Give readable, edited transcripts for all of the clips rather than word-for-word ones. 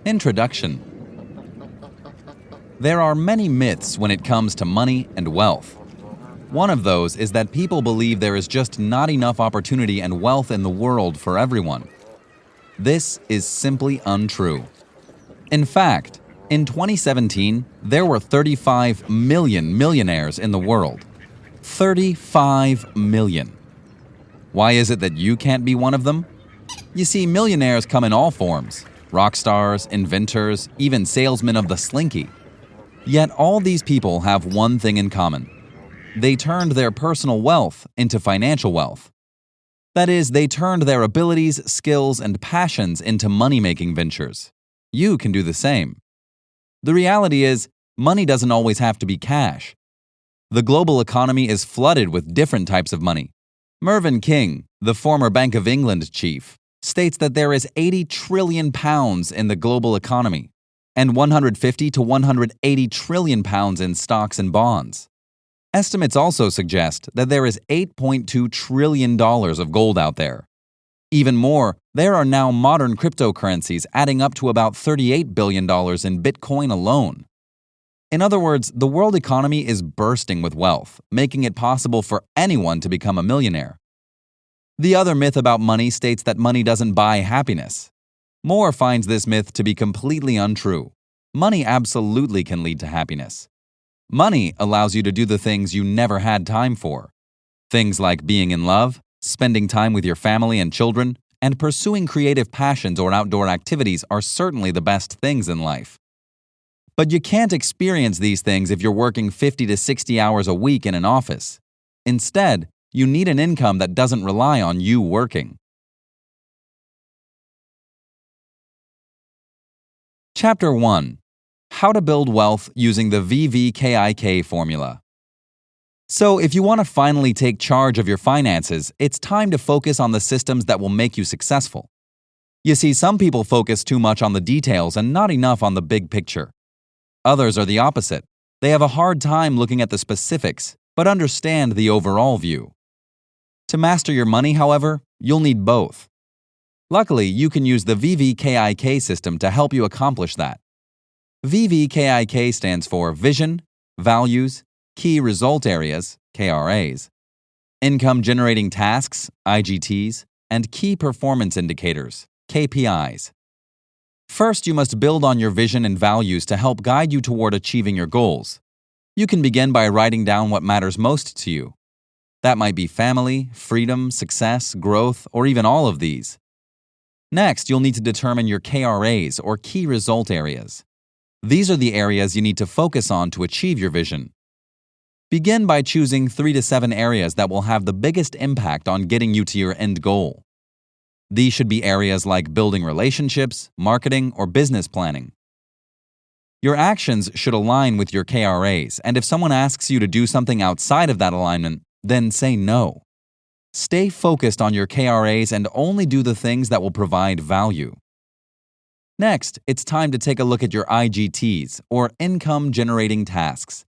Introduction. There are many myths when it comes to money and wealth. One of those is that people believe there is just not enough opportunity and wealth in the world for everyone. This is simply untrue. In fact, in 2017, there were 35 million millionaires in the world. 35 million. Why is it that you can't be one of them? You see, millionaires come in all forms: rock stars, inventors, even salesmen of the slinky. Yet all these people have one thing in common. They turned their personal wealth into financial wealth. That is, they turned their abilities, skills, and passions into money-making ventures. You can do the same. The reality is, money doesn't always have to be cash. The global economy is flooded with different types of money. Mervyn King, the former Bank of England chief, states that there is 80 trillion pounds in the global economy and 150 to 180 trillion pounds in stocks and bonds. Estimates also suggest that there is $8.2 trillion of gold out there. Even more, there are now modern cryptocurrencies adding up to about $38 billion in Bitcoin alone. In other words, the world economy is bursting with wealth, making it possible for anyone to become a millionaire. The other myth about money states that money doesn't buy happiness. Moore finds this myth to be completely untrue. Money absolutely can lead to happiness. Money allows you to do the things you never had time for. Things like being in love, spending time with your family and children, and pursuing creative passions or outdoor activities are certainly the best things in life. But you can't experience these things if you're working 50 to 60 hours a week in an office. Instead, you need an income that doesn't rely on you working. Chapter 1. How to build wealth using the VVKIK formula. So, if you want to finally take charge of your finances, it's time to focus on the systems that will make you successful. You see, some people focus too much on the details and not enough on the big picture. Others are the opposite. They have a hard time looking at the specifics, but understand the overall view. To master your money, however, you'll need both. Luckily, you can use the VVKIK system to help you accomplish that. VVKIK stands for Vision, Values, Key Result Areas, KRAs, Income Generating Tasks, IGTs, and Key Performance Indicators, KPIs. First, you must build on your vision and values to help guide you toward achieving your goals. You can begin by writing down what matters most to you. That might be family, freedom, success, growth, or even all of these. Next, you'll need to determine your KRAs, or Key Result Areas. These are the areas you need to focus on to achieve your vision. Begin by choosing 3 to 7 areas that will have the biggest impact on getting you to your end goal. These should be areas like building relationships, marketing, or business planning. Your actions should align with your KRAs, and if someone asks you to do something outside of that alignment, then say no. Stay focused on your KRAs and only do the things that will provide value. Next, it's time to take a look at your IGTs, or Income Generating Tasks.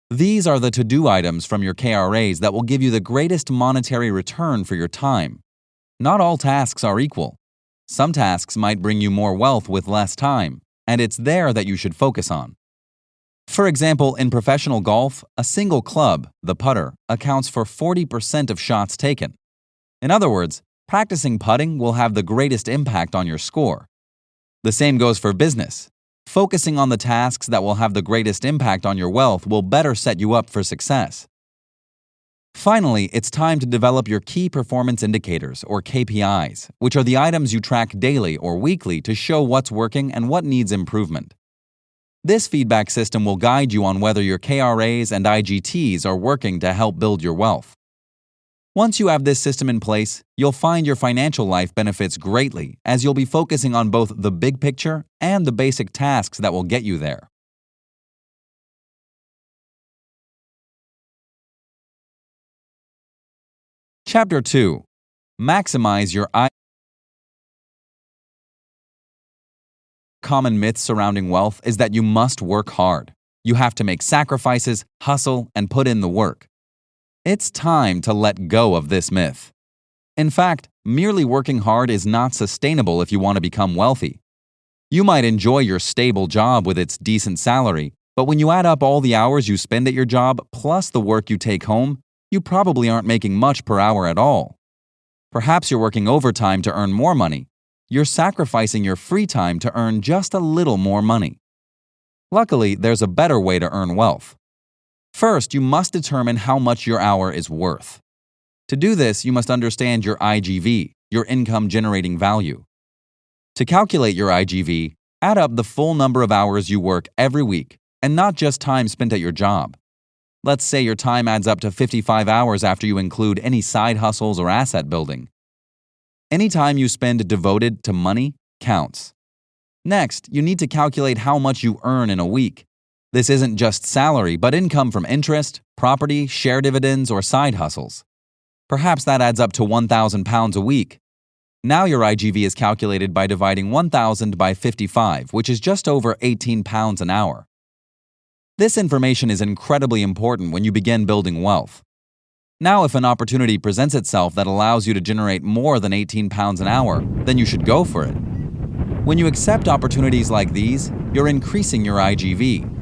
These are the to-do items from your KRAs that will give you the greatest monetary return for your time. Not all tasks are equal. Some tasks might bring you more wealth with less time, and it's there that you should focus on. For example, in professional golf, a single club, the putter, accounts for 40% of shots taken. In other words, practicing putting will have the greatest impact on your score. The same goes for business. Focusing on the tasks that will have the greatest impact on your wealth will better set you up for success. Finally, it's time to develop your Key Performance Indicators, or KPIs, which are the items you track daily or weekly to show what's working and what needs improvement. This feedback system will guide you on whether your KRAs and IGTs are working to help build your wealth. Once you have this system in place, you'll find your financial life benefits greatly, as you'll be focusing on both the big picture and the basic tasks that will get you there. Chapter 2. Maximize your Common myth surrounding wealth is that you must work hard. You have to make sacrifices, hustle, and put in the work. It's time to let go of this myth. In fact, merely working hard is not sustainable if you want to become wealthy. You might enjoy your stable job with its decent salary, but when you add up all the hours you spend at your job plus the work you take home, you probably aren't making much per hour at all. Perhaps you're working overtime to earn more money. You're sacrificing your free time to earn just a little more money. Luckily, there's a better way to earn wealth. First, you must determine how much your hour is worth. To do this, you must understand your IGV, your income generating value. To calculate your IGV, add up the full number of hours you work every week, and not just time spent at your job. Let's say your time adds up to 55 hours after you include any side hustles or asset building. Any time you spend devoted to money counts. Next, you need to calculate how much you earn in a week. This isn't just salary, but income from interest, property, share dividends, or side hustles. Perhaps that adds up to £1,000 a week. Now your IGV is calculated by dividing 1,000 by 55, which is just over £18 an hour. This information is incredibly important when you begin building wealth. Now, if an opportunity presents itself that allows you to generate more than £18 an hour, then you should go for it. When you accept opportunities like these, you're increasing your IGV.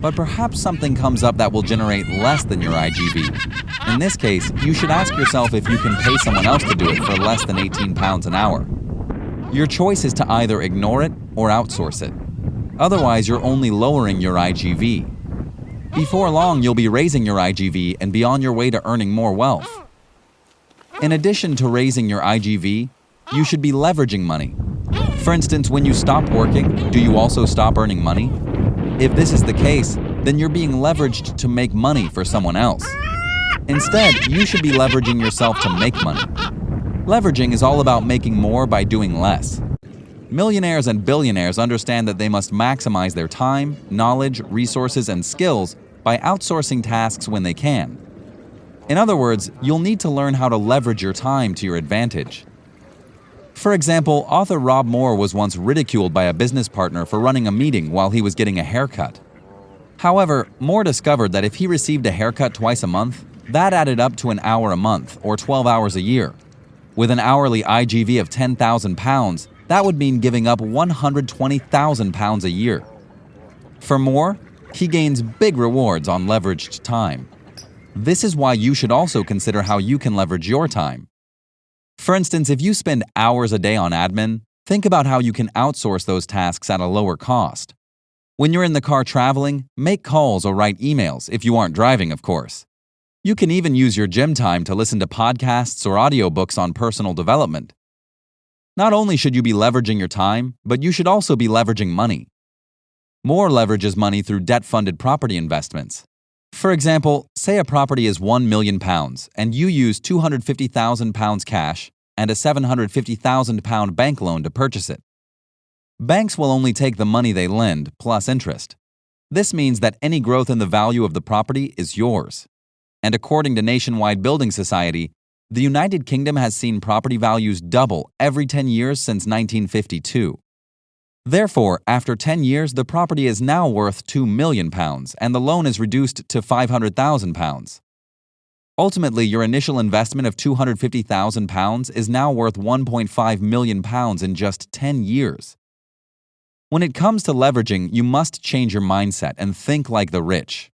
But perhaps something comes up that will generate less than your IGV. In this case, you should ask yourself if you can pay someone else to do it for less than £18 an hour. Your choice is to either ignore it or outsource it. Otherwise, you're only lowering your IGV. Before long, you'll be raising your IGV and be on your way to earning more wealth. In addition to raising your IGV, you should be leveraging money. For instance, when you stop working, do you also stop earning money? If this is the case, then you're being leveraged to make money for someone else. Instead, you should be leveraging yourself to make money. Leveraging is all about making more by doing less. Millionaires and billionaires understand that they must maximize their time, knowledge, resources, and skills by outsourcing tasks when they can. In other words, you'll need to learn how to leverage your time to your advantage. For example, author Rob Moore was once ridiculed by a business partner for running a meeting while he was getting a haircut. However, Moore discovered that if he received a haircut twice a month, that added up to an hour a month, or 12 hours a year. With an hourly IGV of £10,000, that would mean giving up £120,000 a year. For Moore, he gains big rewards on leveraged time. This is why you should also consider how you can leverage your time. For instance, if you spend hours a day on admin, think about how you can outsource those tasks at a lower cost. When you're in the car traveling, make calls or write emails, if you aren't driving, of course. You can even use your gym time to listen to podcasts or audiobooks on personal development. Not only should you be leveraging your time, but you should also be leveraging money. Moore leverages money through debt-funded property investments. For example, say a property is £1 million and you use £250,000 cash and a £750,000 bank loan to purchase it. Banks will only take the money they lend plus interest. This means that any growth in the value of the property is yours. And according to Nationwide Building Society, the United Kingdom has seen property values double every 10 years since 1952. Therefore, after 10 years, the property is now worth £2 million and the loan is reduced to £500,000. Ultimately, your initial investment of £250,000 is now worth £1.5 million in just 10 years. When it comes to leveraging, you must change your mindset and think like the rich.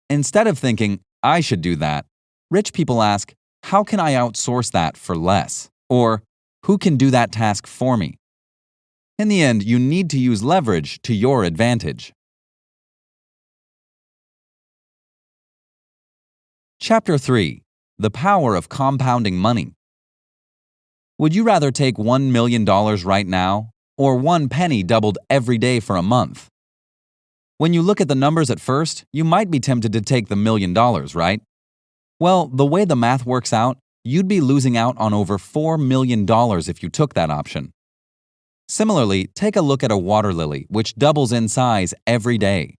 Instead of thinking, I should do that, rich people ask, how can I outsource that for less? Or, who can do that task for me? In the end, you need to use leverage to your advantage. Chapter 3. The Power of Compounding Money. Would you rather take $1 million right now, or 1 penny doubled every day for a month? When you look at the numbers at first, you might be tempted to take the $1 million, right? Well, the way the math works out, you'd be losing out on over $4 million if you took that option. Similarly, take a look at a water lily, which doubles in size every day.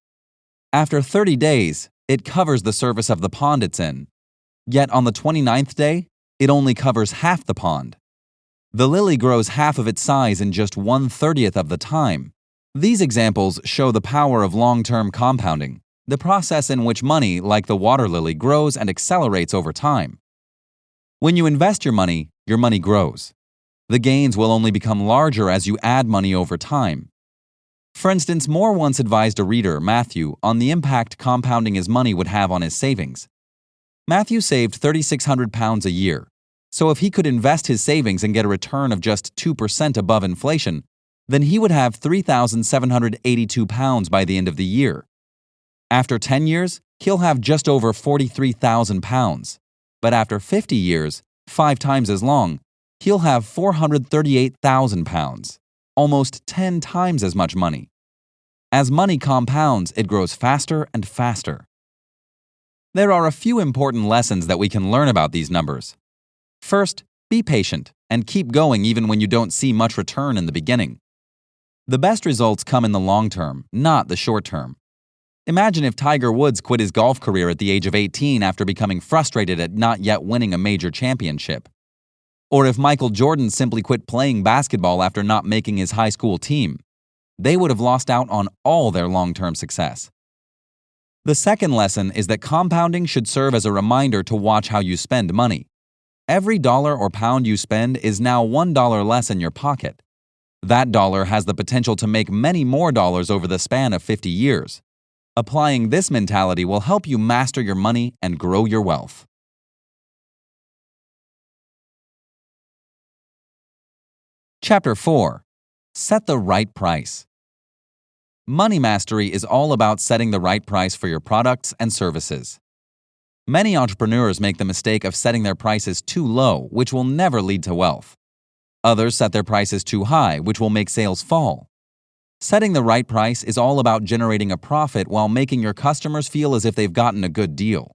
After 30 days, it covers the surface of the pond it's in. Yet on the 29th day, it only covers half the pond. The lily grows half of its size in just 1/30th of the time. These examples show the power of long-term compounding, the process in which money, like the water lily, grows and accelerates over time. When you invest your money grows. The gains will only become larger as you add money over time. For instance, Moore once advised a reader, Matthew, on the impact compounding his money would have on his savings. Matthew saved £3,600 a year, so if he could invest his savings and get a return of just 2% above inflation, then he would have £3,782 by the end of the year. After 10 years, he'll have just over £43,000. But after 50 years, 5 times as long, he'll have £438,000, almost 10 times as much money. As money compounds, it grows faster and faster. There are a few important lessons that we can learn about these numbers. First, be patient and keep going even when you don't see much return in the beginning. The best results come in the long term, not the short term. Imagine if Tiger Woods quit his golf career at the age of 18 after becoming frustrated at not yet winning a major championship. Or if Michael Jordan simply quit playing basketball after not making his high school team. They would have lost out on all their long-term success. The second lesson is that compounding should serve as a reminder to watch how you spend money. Every dollar or pound you spend is now $1 less in your pocket. That dollar has the potential to make many more dollars over the span of 50 years. Applying this mentality will help you master your money and grow your wealth. Chapter 4. Set the right price. Money mastery is all about setting the right price for your products and services. Many entrepreneurs make the mistake of setting their prices too low, which will never lead to wealth. Others set their prices too high, which will make sales fall. Setting the right price is all about generating a profit while making your customers feel as if they've gotten a good deal.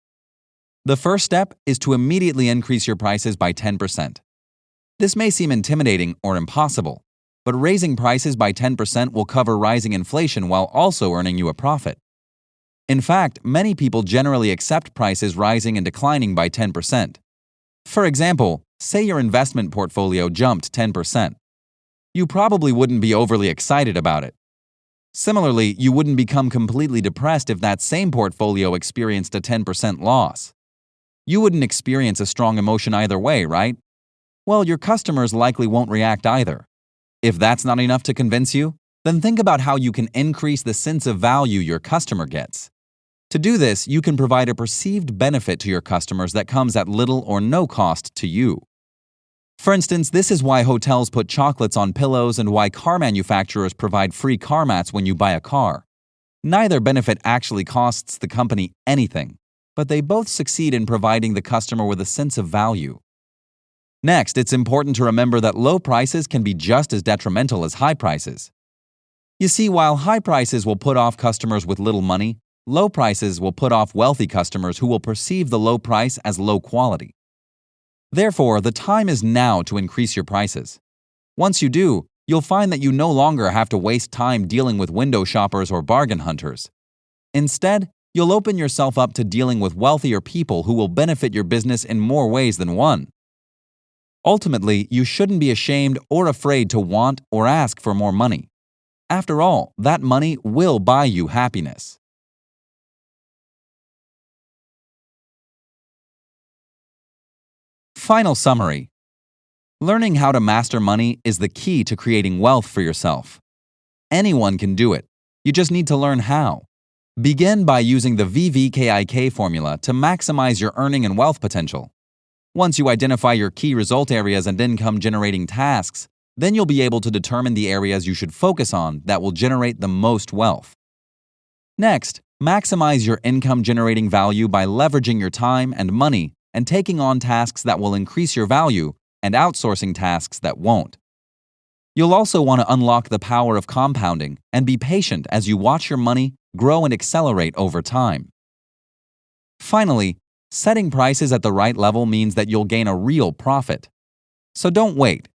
The first step is to immediately increase your prices by 10%. This may seem intimidating or impossible, but raising prices by 10% will cover rising inflation while also earning you a profit. In fact, many people generally accept prices rising and declining by 10%. For example, say your investment portfolio jumped 10%. You probably wouldn't be overly excited about it. Similarly, you wouldn't become completely depressed if that same portfolio experienced a 10% loss. You wouldn't experience a strong emotion either way, right? Well, your customers likely won't react either. If that's not enough to convince you, then think about how you can increase the sense of value your customer gets. To do this, you can provide a perceived benefit to your customers that comes at little or no cost to you. For instance, this is why hotels put chocolates on pillows and why car manufacturers provide free car mats when you buy a car. Neither benefit actually costs the company anything, but they both succeed in providing the customer with a sense of value. Next, it's important to remember that low prices can be just as detrimental as high prices. You see, while high prices will put off customers with little money, low prices will put off wealthy customers who will perceive the low price as low quality. Therefore, the time is now to increase your prices. Once you do, you'll find that you no longer have to waste time dealing with window shoppers or bargain hunters. Instead, you'll open yourself up to dealing with wealthier people who will benefit your business in more ways than one. Ultimately, you shouldn't be ashamed or afraid to want or ask for more money. After all, that money will buy you happiness. Final summary. Learning how to master money is the key to creating wealth for yourself. Anyone can do it. You just need to learn how. Begin by using the VVKIK formula to maximize your earning and wealth potential. Once you identify your key result areas and income-generating tasks, then you'll be able to determine the areas you should focus on that will generate the most wealth. Next, maximize your income-generating value by leveraging your time and money and taking on tasks that will increase your value and outsourcing tasks that won't. You'll also want to unlock the power of compounding and be patient as you watch your money grow and accelerate over time. Finally, setting prices at the right level means that you'll gain a real profit. So don't wait.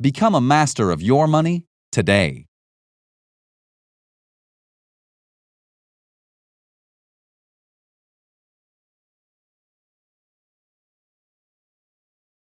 Become a master of your money today.